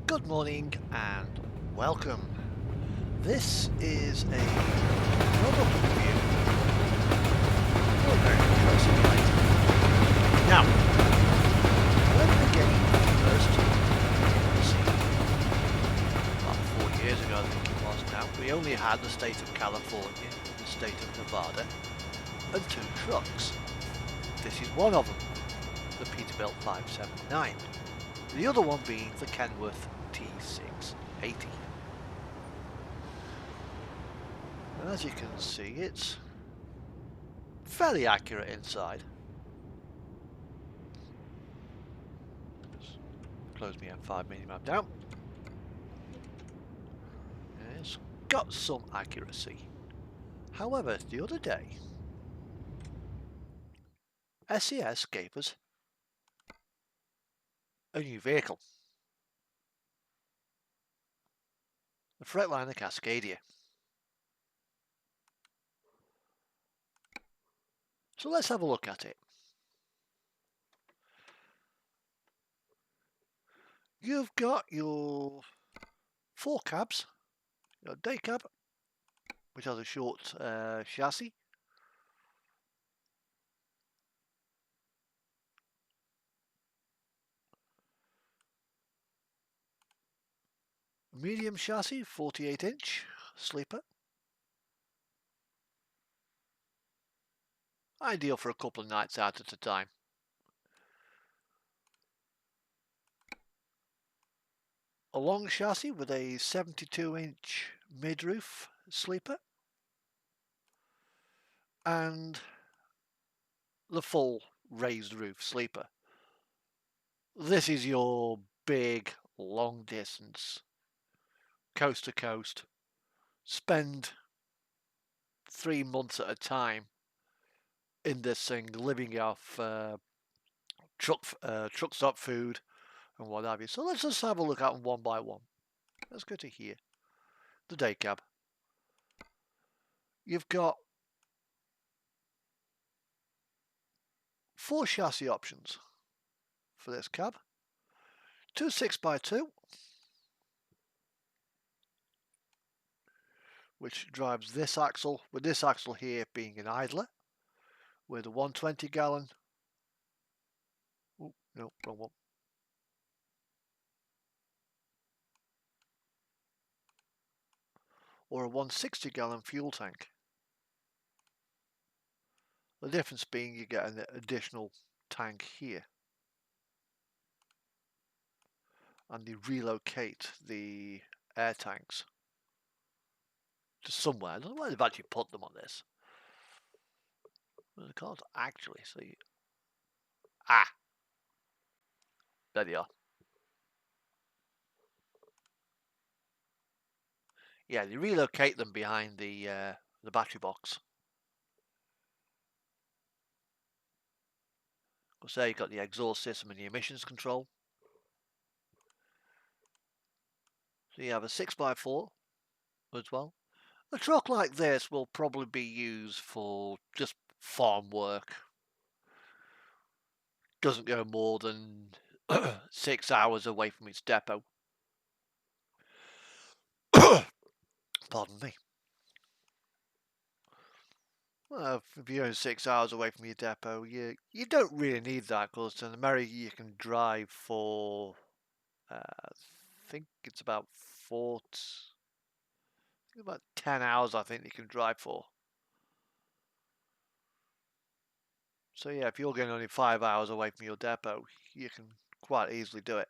Good morning and welcome. This is another review for a very interesting item. Now, when the game first came about 4 years ago, I think it was now, we only had the state of California and the state of Nevada and two trucks. This is one of them, the Peterbilt 579. The other one being the Kenworth T680. And as you can see, it's fairly accurate inside. Just close my M5 minimap down. And it's got some accuracy. However, the other day, SCS gave us a new vehicle. The Freightliner Cascadia. So let's have a look at it. You've got your four cabs. Your day cab, which has a short chassis. Medium chassis, 48-inch sleeper. Ideal for a couple of nights out at a time. A long chassis with a 72-inch mid-roof sleeper. And the full raised roof sleeper. This is your big, long distance, coast to coast. Spend 3 months at a time in this thing, living off truck stop food and what have you. So let's just have a look at them one by one. Let's go to here. The day cab. You've got 4 chassis options for this cab. 2 6x2, which drives this axle, with this axle here being an idler, with a 120 gallon. Oh, no, wrong one. Or a 160 gallon fuel tank. The difference being you get an additional tank here. And you relocate the air tanks to somewhere. I don't know where they've actually put them on this. I can't actually see. Ah! There they are. Yeah, they relocate them behind the battery box. Because there you've got the exhaust system and the emissions control. So you have a 6x4 as well. A truck like this will probably be used for just farm work. Doesn't go more than 6 hours away from its depot. Pardon me. Well, if you're only 6 hours away from your depot, you don't really need that, because in America you can drive for, I think it's about 10 hours, I think you can drive for. So yeah, if you're getting only 5 hours away from your depot, you can quite easily do it.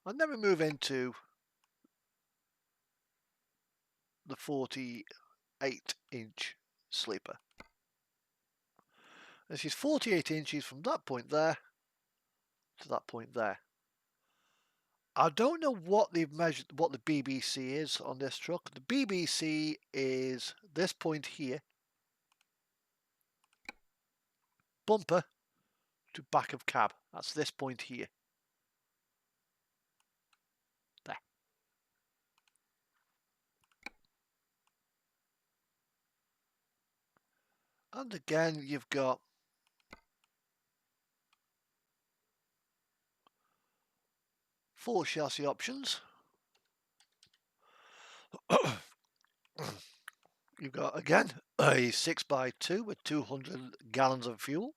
I'll never move into the 48-inch sleeper. This is 48 inches from that point there to that point there. I don't know what they've measured, what the BBC is on this truck. The BBC is this point here, bumper to back of cab. That's this point here. There. And again, you've got 4 chassis options. You've got, again, a 6x2 with 200 gallons of fuel,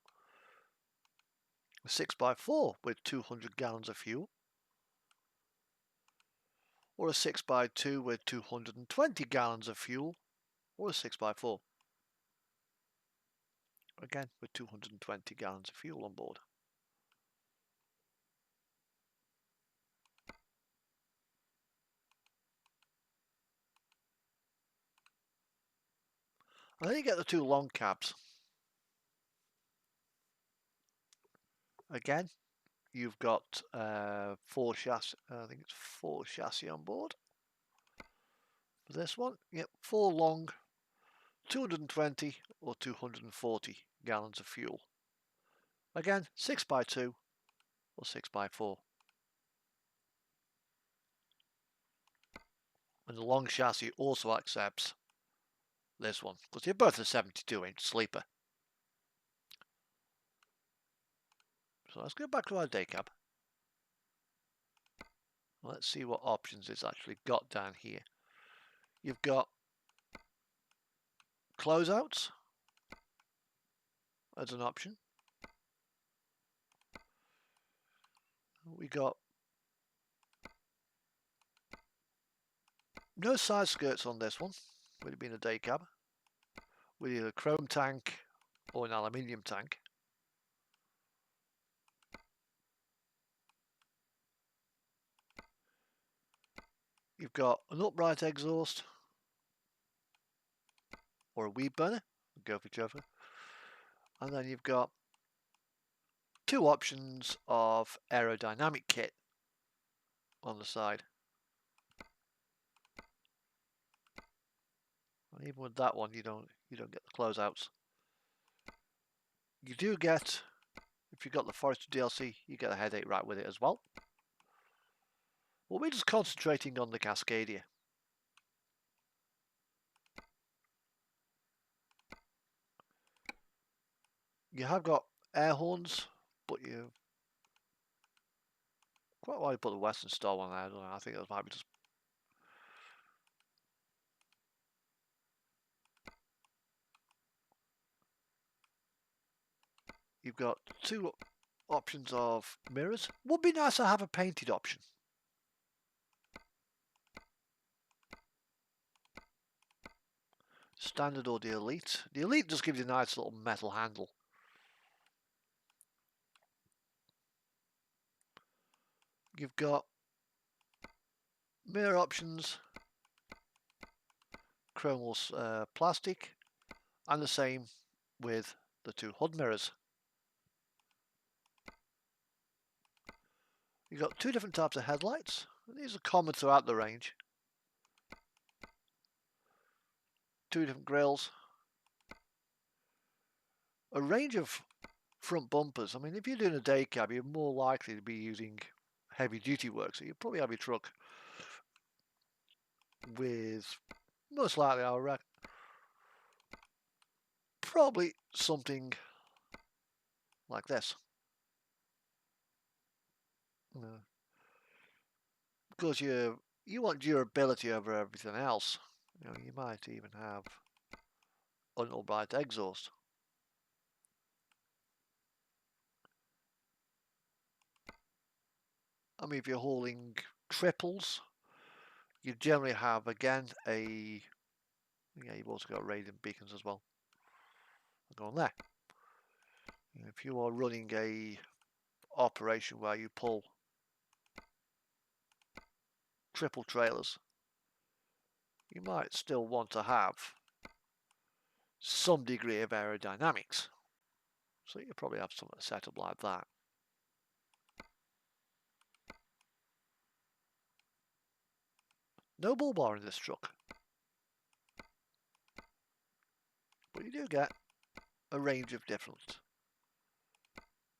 a 6x4 with 200 gallons of fuel, or a 6x2 with 220 gallons of fuel, or a 6x4, again with 220 gallons of fuel on board. And then you get the 2 long cabs. Again, you've got 4 chassis, I think it's 4 chassis on board. For this one, yep, 4 long, 220 or 240 gallons of fuel. Again, 6x2 or 6x4. And the long chassis also accepts this one, because they're both a 72-inch sleeper. So let's go back to our day cab. Let's see what options it's actually got down here. You've got closeouts as an option. We got no side skirts on this one, with it being a day cab, with either a chrome tank or an aluminium tank. You've got an upright exhaust or a weed burner, go for whichever. And then you've got 2 options of aerodynamic kit on the side. And even with that one, you don't get the closeouts. You do get, if you've got the Forester DLC, you get a headache right with it as well. Well, we're just concentrating on the Cascadia. You have got air horns, but you quite why you put the Western Star one there. I don't know. I think that might be just. You've got 2 options of mirrors. Would be nice to have a painted option. Standard or the Elite. The Elite just gives you a nice little metal handle. You've got mirror options, chrome plastic, and the same with the 2 hood mirrors. You've got 2 different types of headlights. These are common throughout the range. 2 different grills. A range of front bumpers. I mean, if you're doing a day cab, you're more likely to be using heavy duty work, so you probably have your truck with, most likely, I reckon, probably something like this. Because you want durability over everything else. You might even have an upright exhaust. I mean, if you're hauling triples, you generally have, again, you've also got radiant beacons as well. Go on there. If you are running a operation where you pull triple trailers, you might still want to have some degree of aerodynamics. So you probably have something set up like that. No bull bar in this truck, but you do get a range of different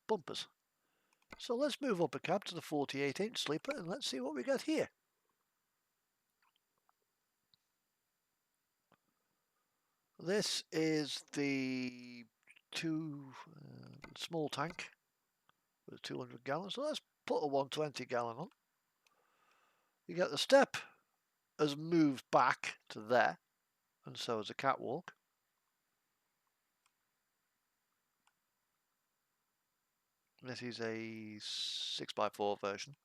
bumpers. So let's move up a cab to the 48-inch sleeper and let's see what we get here. This is the small tank with 200 gallons. So let's put a 120 gallon on. You get the step has moved back to there, and so has the catwalk. This is a 6x4 version.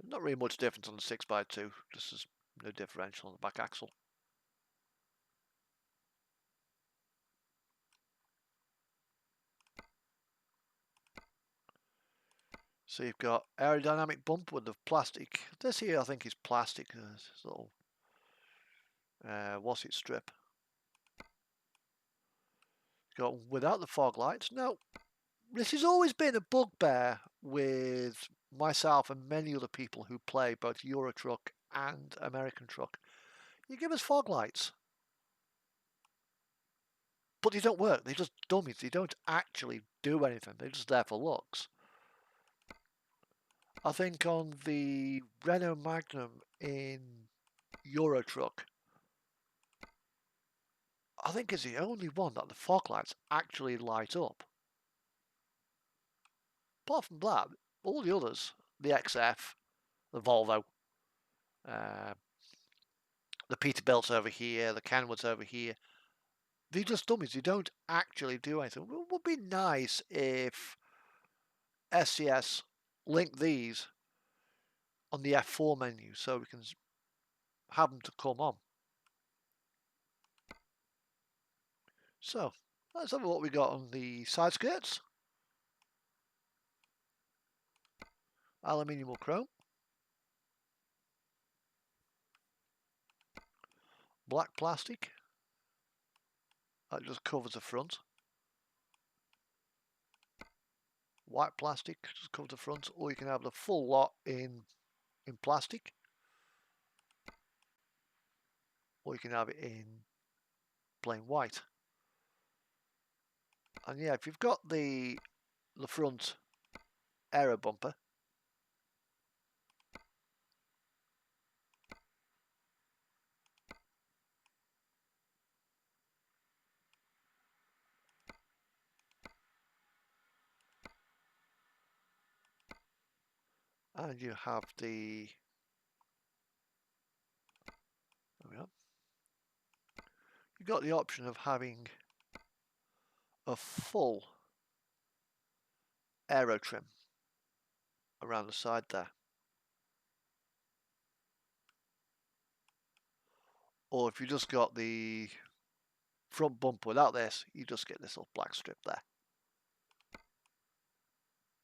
Not really much difference on the 6x2, just as no differential on the back axle. So you've got aerodynamic bump with the plastic. This here I think is plastic, this little wasset strip. Got without the fog lights. Now, this has always been a bugbear with myself and many other people who play both Euro Truck and American Truck. You give us fog lights, but they don't work. They're just dummies. They don't actually do anything. They're just there for looks. I think on the Renault Magnum in Euro Truck, I think it's the only one that the fog lights actually light up. Apart from that, all the others, the XF, the Volvo, the Peterbilt's over here, the Kenwood's over here, they're just dummies. They don't actually do anything. It would be nice if SCS linked these on the F4 menu so we can have them to come on. So, let's have a look what we got on the side skirts. Aluminium or chrome. Black plastic. That just covers the front. White plastic just covers the front, or you can have the full lot in plastic, or you can have it in plain white. And yeah, if you've got the front aero bumper, and you have the, there we are, you've got the option of having a full aero trim around the side there, or if you just got the front bumper without this, you just get this little black strip there,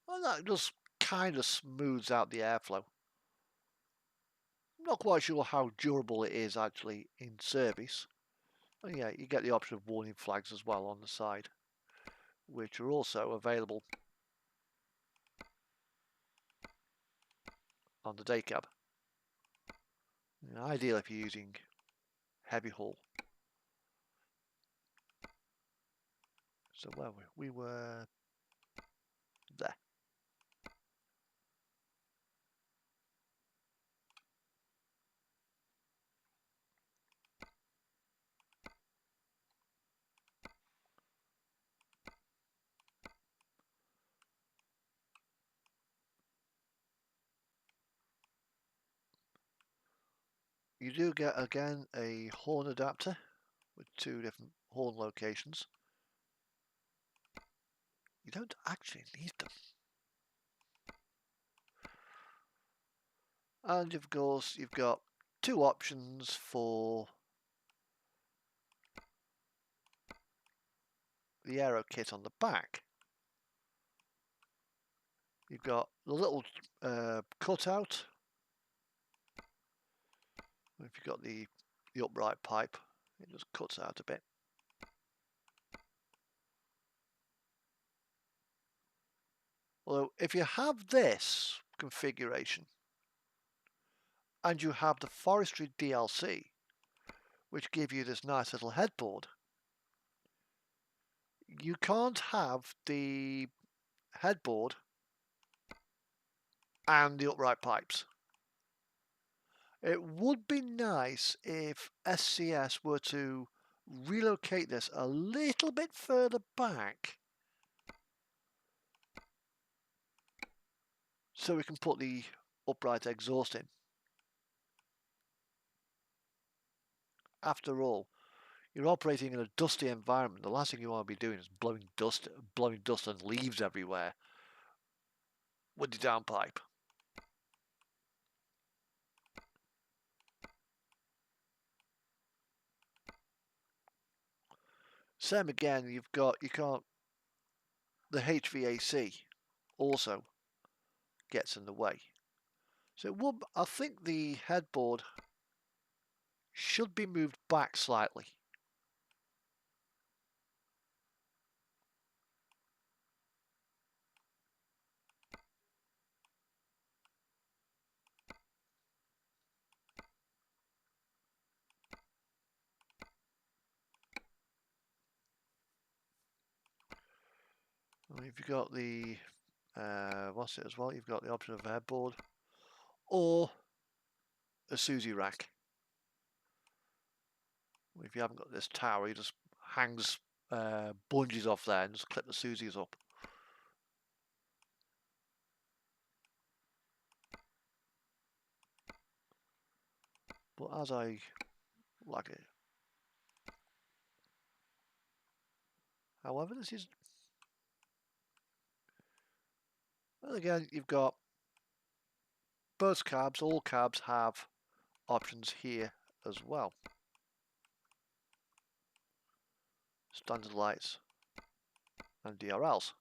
and that just kind of smooths out the airflow. I'm not quite sure how durable it is actually in service. And yeah, you get the option of warning flags as well on the side, which are also available on the day cab. Ideal if you're using heavy haul. So where were we? We were there. You do get again a horn adapter with two different horn locations. You don't actually need them. And of course you've got two options for the aero kit on the back. You've got the little cutout. If you've got the upright pipe, it just cuts out a bit. Although if you have this configuration and you have the forestry DLC, which give you this nice little headboard, you can't have the headboard and the upright pipes. It would be nice if SCS were to relocate this a little bit further back so we can put the upright exhaust in. After all, you're operating in a dusty environment. The last thing you want to be doing is blowing dust and leaves everywhere with the downpipe. Same again, you can't, the HVAC also gets in the way. So I think the headboard should be moved back slightly. If you've got the what's it as well, you've got the option of a headboard or a Susie rack. If you haven't got this tower, you just hangs bungees off there and just clip the Susies up. But as I like it, however, this is, and again, you've got both cabs. All cabs have options here as well. Standard lights and DRLs.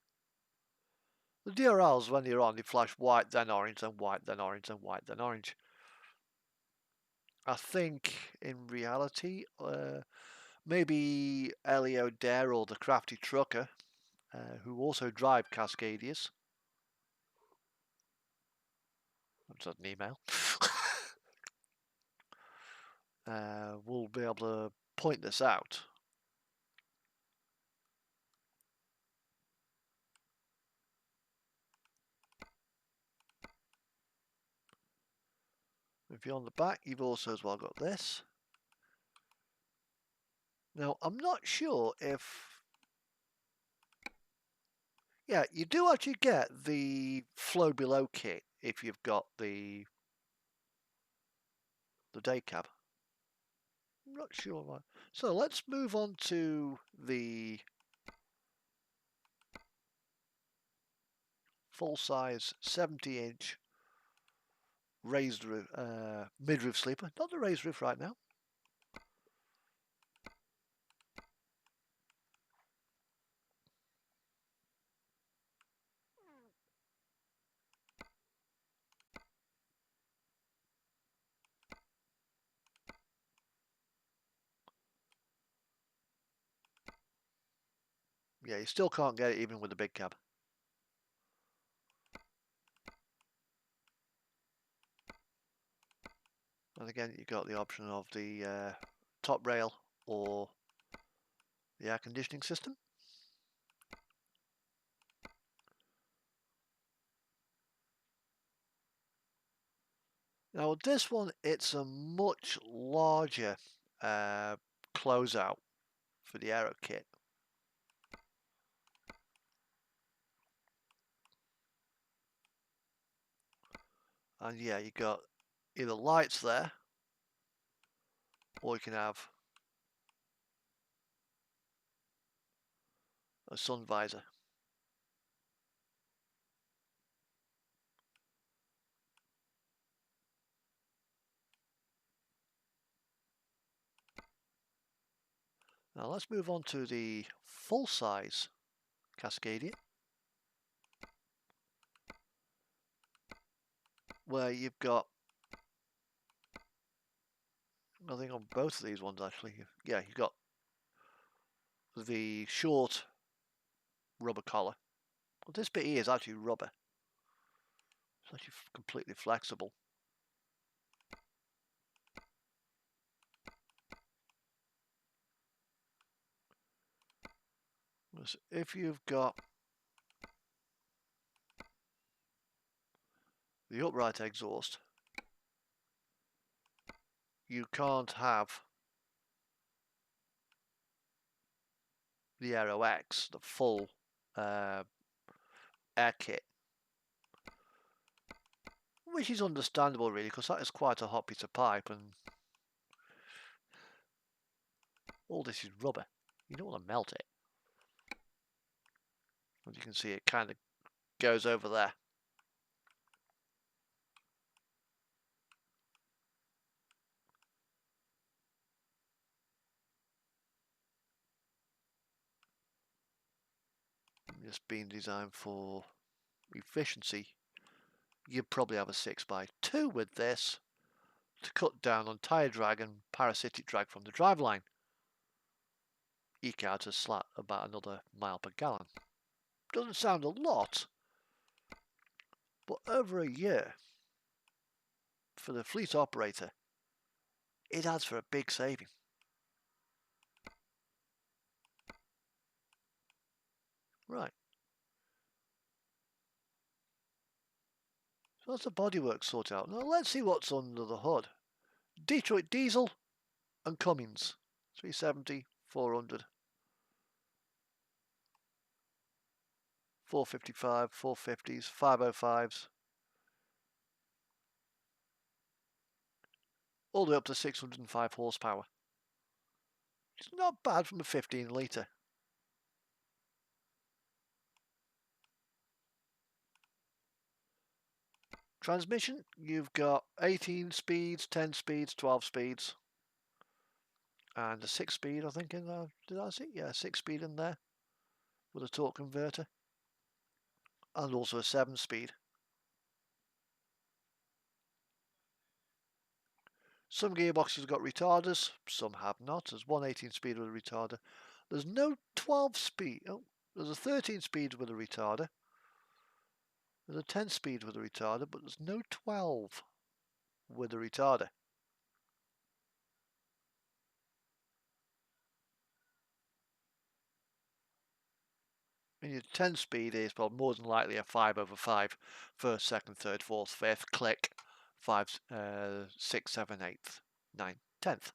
The DRLs, when they're on, they flash white, then orange, then white, then orange, then white, then orange. I think in reality, maybe Elio Dare or the Crafty Trucker, who also drive Cascadias. That's an email. We'll be able to point this out. If you're on the back, you've also as well got this. Now, I'm not sure if... Yeah, you do actually get the flow below kit if you've got the day cab. I'm not sure why. So let's move on to the full-size 70-inch raised roof, mid-roof sleeper. Not the raised roof right now. Yeah, you still can't get it even with the big cab. And again, you've got the option of the top rail or the air conditioning system. Now with this one, it's a much larger closeout for the aero kit. And yeah, you got either lights there, or you can have a sun visor. Now let's move on to the full-size Cascadia, where you've got, I think on both of these ones actually, yeah, you've got the short rubber collar. Well, this bit here is actually rubber. It's actually completely flexible. If you've got the upright exhaust, you can't have the Aero X, the full air kit. which is understandable really, because that is quite a hot piece of pipe and all this is rubber. You don't want to melt it. As you can see, it kind of goes over there. It's been designed for efficiency. You'd probably have a 6x2 with this to cut down on tyre drag and parasitic drag from the driveline. Eke out a slat about another mile per gallon. Doesn't sound a lot, but over a year for the fleet operator, it adds for a big saving. Right. So that's the bodywork sorted out. Now let's see what's under the hood. Detroit diesel and Cummins. 370, 400, 455, 450s, 505s. All the way up to 605 horsepower. It's not bad from a 15 litre. Transmission, you've got 18 speeds, 10 speeds, 12 speeds. And a 6-speed, I think, in there. Did I see? Yeah, 6-speed in there with a torque converter. And also a 7-speed. Some gearboxes have got retarders, some have not. There's one 18-speed with a retarder. There's no 12-speed. Oh, there's a 13-speed with a retarder. There's a 10-speed with a retarder, but there's no 12 with a retarder. And your 10-speed is well, more than likely a 5/5. First, second, third, fourth, fifth, click, 5, 6, 7, 8th, 9, 10th.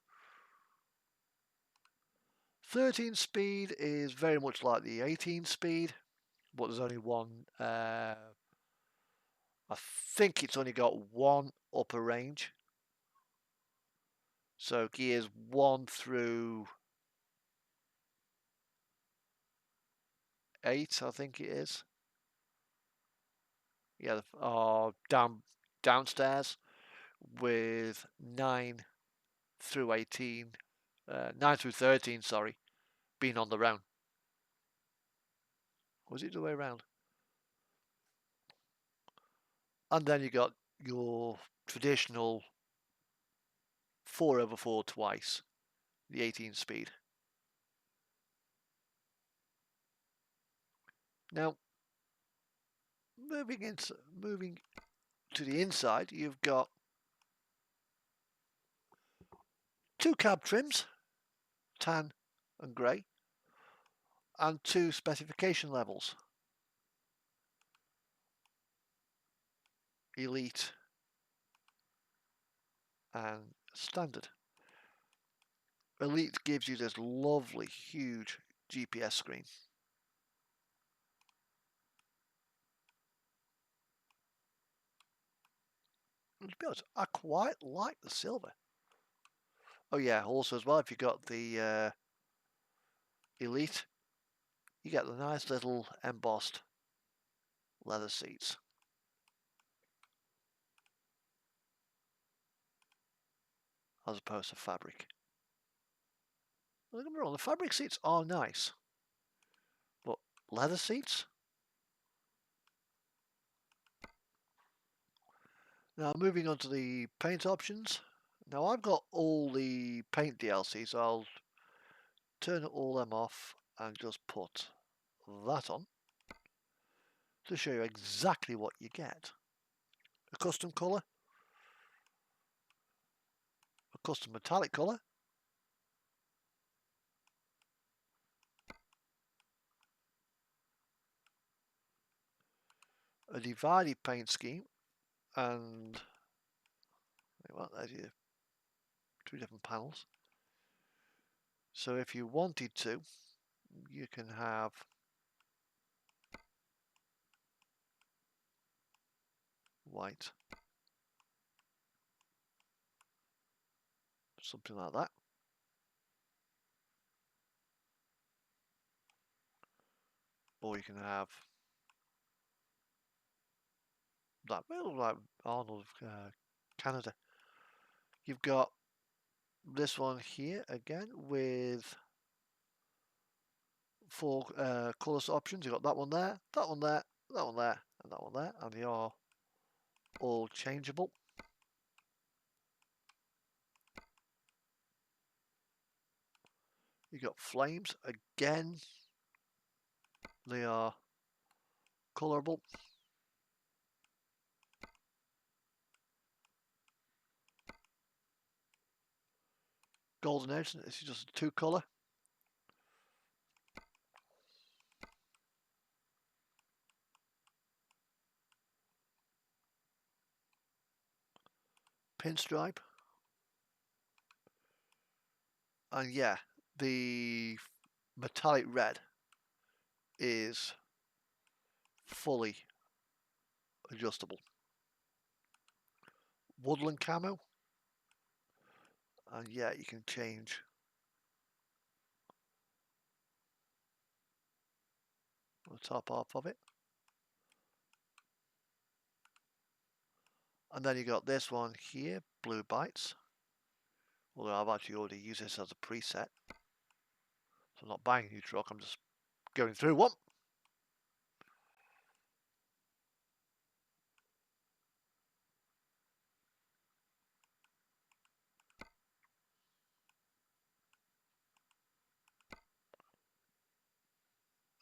13-speed is very much like the 18-speed, but there's only one. I think it's only got one upper range. So gears 1 through 8, I think it is. Yeah, downstairs with 9 through 18, 9 through 13, sorry, being on the round. Was it the way around? And then you got your traditional 4/4 twice, the 18-speed. Now, moving to the inside, you've got 2 cab trims, tan and grey, and 2 specification levels, Elite and Standard. Elite gives you this lovely, huge GPS screen. And to be honest, I quite like the silver. Oh yeah, also as well, if you got the Elite, you get the nice little embossed leather seats. As opposed to fabric. Don't get me wrong, the fabric seats are nice, but leather seats? Now moving on to the paint options. Now I've got all the paint DLC, so I'll turn all them off and just put that on to show you exactly what you get. A custom colour, a custom metallic colour, a divided paint scheme, and well, there's your 2 different panels. So if you wanted to, you can have white, something like that. Or you can have that, well, like Arnold of Canada. You've got this one here again with 4 colour options. You've got that one there, that one there, that one there, and that one there, and they are all changeable. You've got flames again. They are colourable. Golden Edge, this is just a 2 colour. Pinstripe. And yeah, the metallic red is fully adjustable. Woodland camo. And yeah, you can change the top half of it. And then you got this one here, Blue Bites. Although I've actually already used this as a preset. So I'm not buying a new truck, I'm just going through one.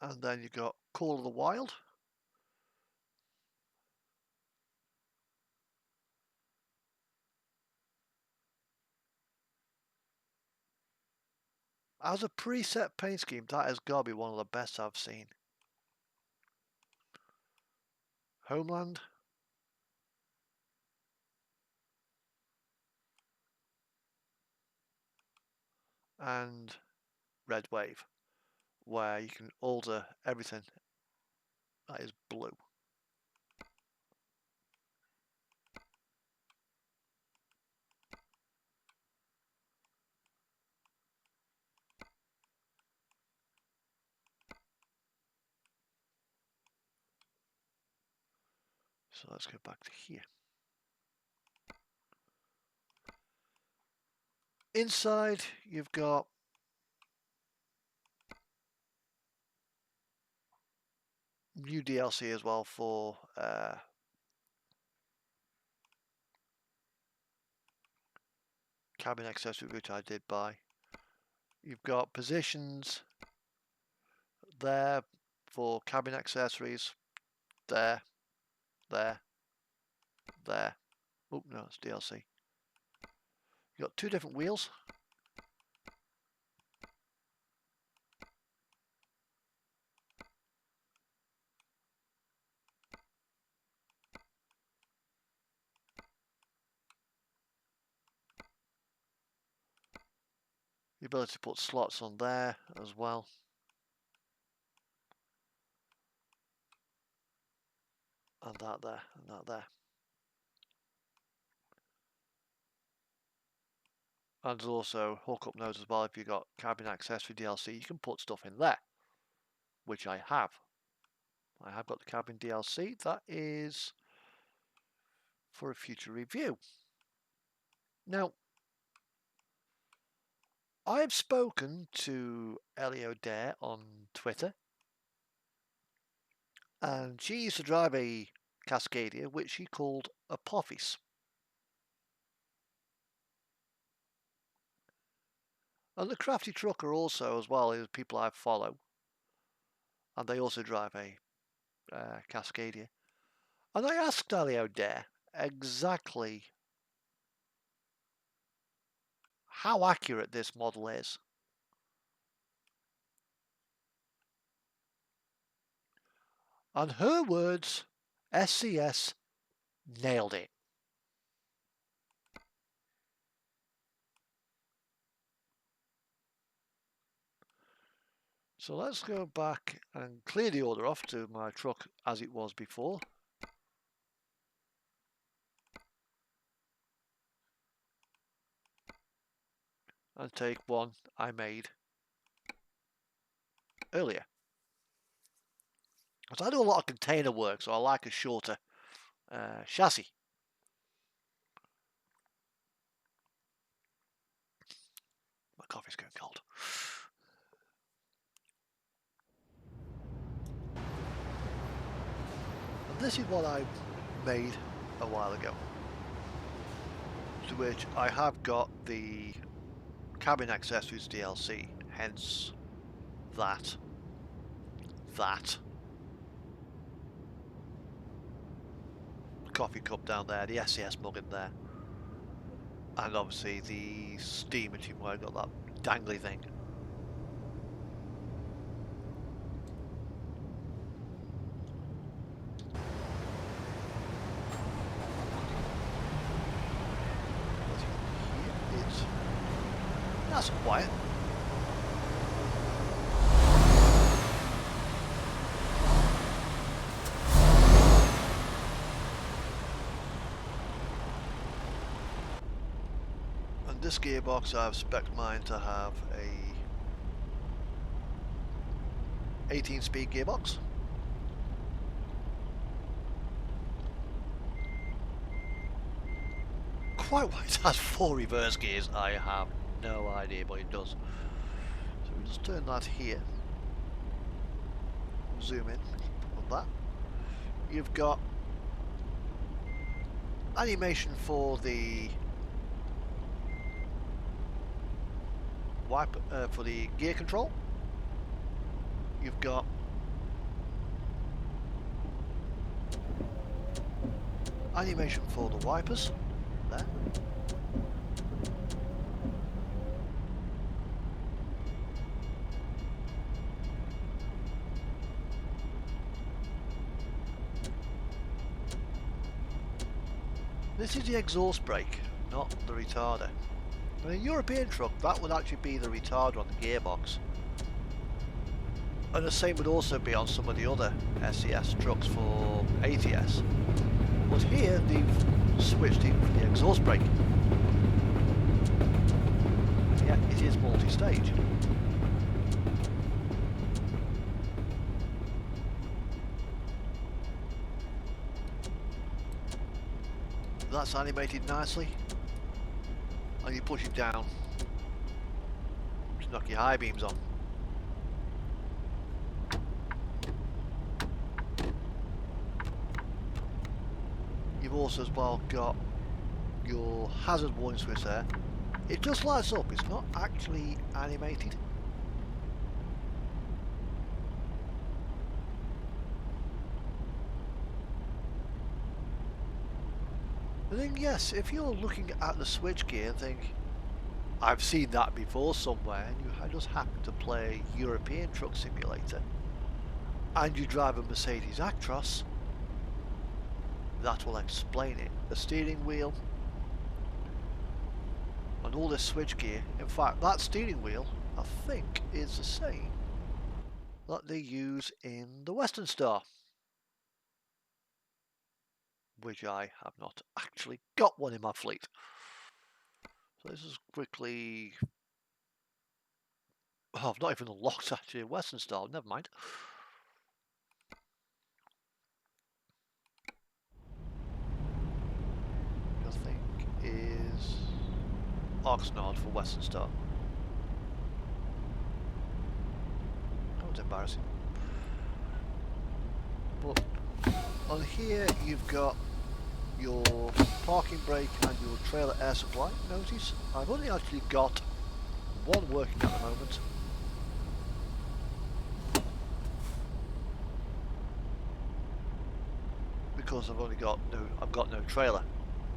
And then you got Call of the Wild. As a preset paint scheme, that has got to be one of the best I've seen. Homeland. And Red Wave, where you can alter everything that is blue. So let's go back to here. Inside, you've got new DLC as well for cabin accessory, which I did buy. You've got positions there for cabin accessories. There. There. Oh no, it's DLC. You've got 2 different wheels. The ability to put slots on there as well. And that there, and that there. And there's also hookup nodes as well. If you've got cabin accessory DLC, you can put stuff in there, which I have. I have got the cabin DLC. That is for a future review. Now, I have spoken to Ellie O'Dare on Twitter, and she used to drive a Cascadia, which she called a Poffice. And the Crafty Trucker also, as well, is people I follow, and they also drive a Cascadia. And I asked Ellie O'Dare exactly how accurate this model is. And her words, SCS nailed it. So let's go back and clear the order off to my truck as it was before. and take one I made earlier. Because I do a lot of container work, so I like a shorter chassis. My coffee's going cold. And this is what I made a while ago. To which I have got the cabin accessories DLC, hence that, coffee cup down there, the SCS mug in there, and obviously the steam machine where I got that dangly thing. It's nice and quiet. This gearbox, I've spec'd mine to have a 18-speed gearbox. Quite why it has 4 reverse gears, I have no idea, but it does. So we just turn that here. Zoom in on that. You've got animation for the for the gear control. You've got animation for the wipers there. This is the exhaust brake, not the retarder. In a European truck, that would actually be the retarder on the gearbox. And the same would also be on some of the other SCS trucks for ATS. But here, they've switched in for the exhaust brake. Yeah, it is multi-stage. That's animated nicely. And you push it down to knock your high beams on. You've also as well got your hazard warning switch there. It just lights up, it's not actually animated. And then yes, if you're looking at the switchgear and think, I've seen that before somewhere, and you just happen to play European Truck Simulator, and you drive a Mercedes Actros, that will explain it. The steering wheel, and all this switchgear, in fact that steering wheel, I think, is the same that they use in the Western Star. Which I have not actually got one in my fleet. So this is quickly... Oh, I've not even unlocked actually a Western Star, never mind. I think is Oxnard for Western Star. That was embarrassing. But on here you've got your parking brake and your trailer air supply. Notice I've only actually got one working at the moment. Because I've got no trailer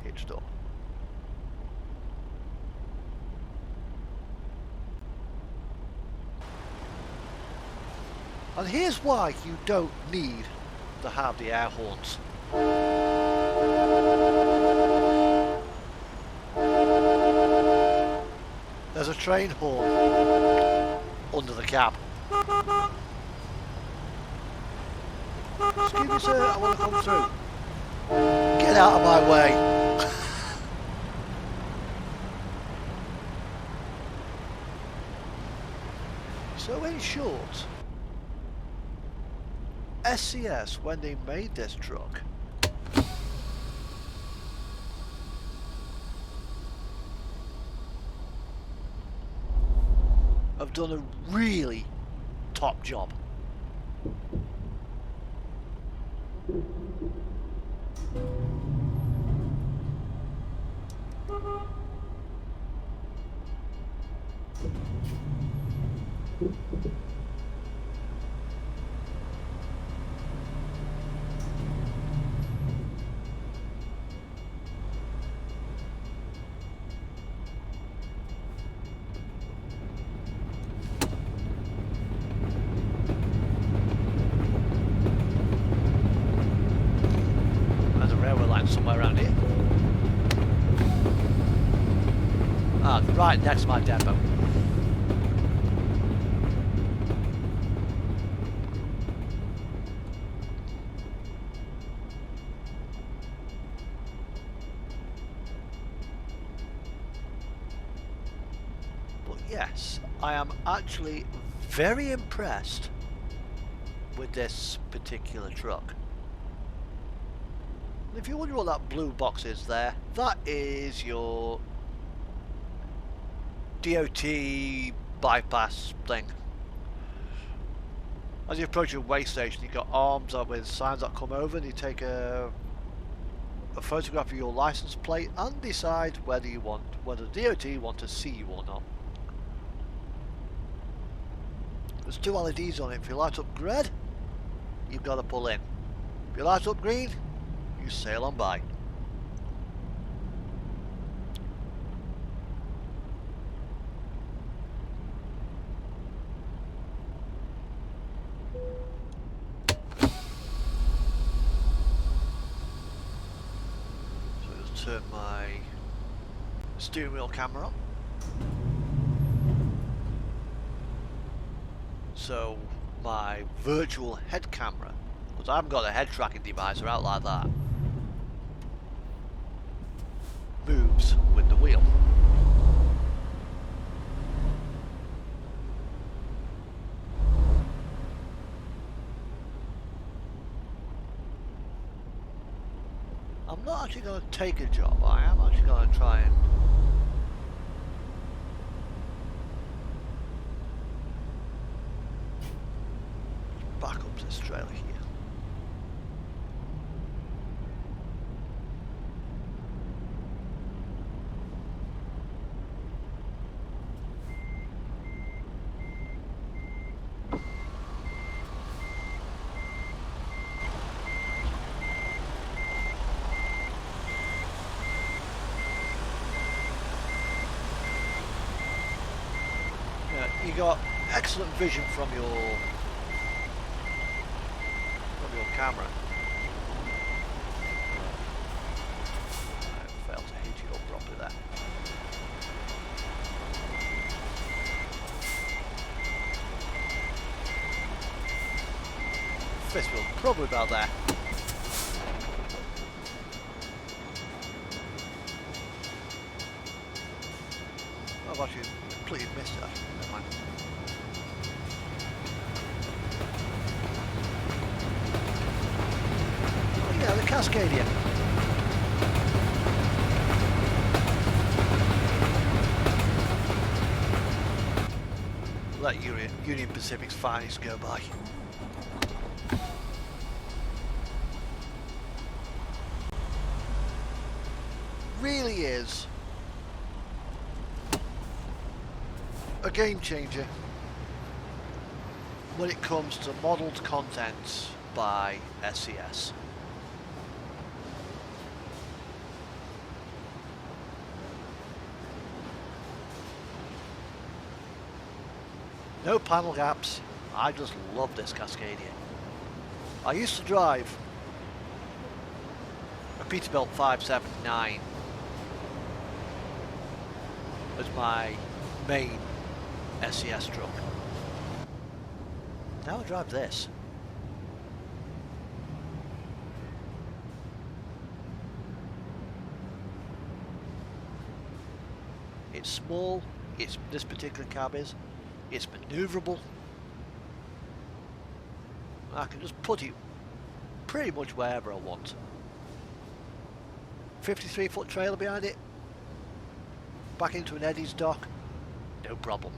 hitched up. And here's why you don't need to have the air horns. There's a train horn under the cab. Excuse me sir, I want to come through. Get out of my way. short, SCS, when they made this truck, have done a really top job. There's a railway line somewhere around here. Ah, right next to my depot. But yes, I am actually very impressed with this particular truck. And if you wonder what that blue box is there, that is your DOT bypass thing. As you approach a way station, you've got arms up with signs that come over, and you take a photograph of your license plate and decide whether the DOT want to see you or not. There's two LEDs on it. If you light up red, you've got to pull in. If you light up green, you sail on by. Turn my steering wheel camera on, so my virtual head camera, because I haven't got a head tracking device or out like that, moves with the wheel. I'm not actually going to take a job, I am actually going to try and back up to this trailer here. You got excellent vision from your camera. I failed to hit you up properly there. Fifth wheel probably about there. I've actually completely missed that. Never mind. Oh yeah, the Cascadia. Let Union Pacific's finest go by. Really is a game changer when it comes to modelled content by SCS. No panel gaps. I just love this Cascadia. I used to drive a Peterbilt 579 as my main SCS truck. Now I drive this. It's small, this particular cab is. It's manoeuvrable, I can just put it pretty much wherever I want. 53-foot trailer behind it, back into an Eddie's dock, no problem.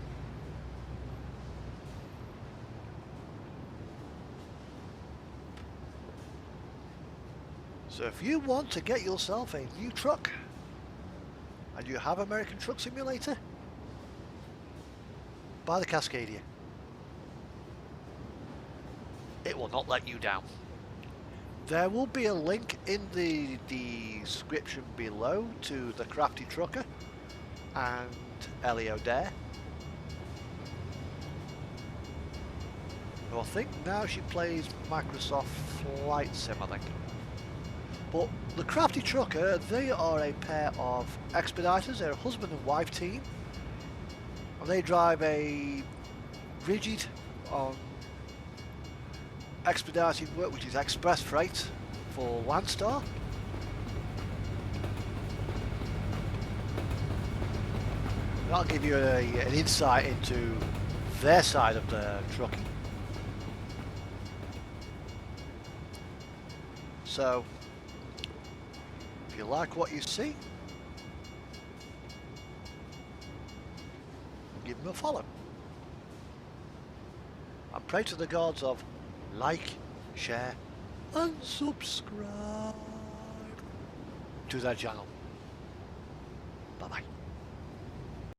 So if you want to get yourself a new truck and you have American Truck Simulator, buy the Cascadia. It will not let you down. There will be a link in the description below to the Crafty Trucker and Ellie O'Dare. I think now she plays Microsoft Flight Sim, I think. But the Crafty Trucker, they are a pair of expediters. They're a husband and wife team. And they drive a rigid on expediting work, which is express freight for Landstar. That'll give you an insight into their side of the trucking. So, if you like what you see, give them a follow. And pray to the gods of like, share and subscribe to their channel. Bye bye.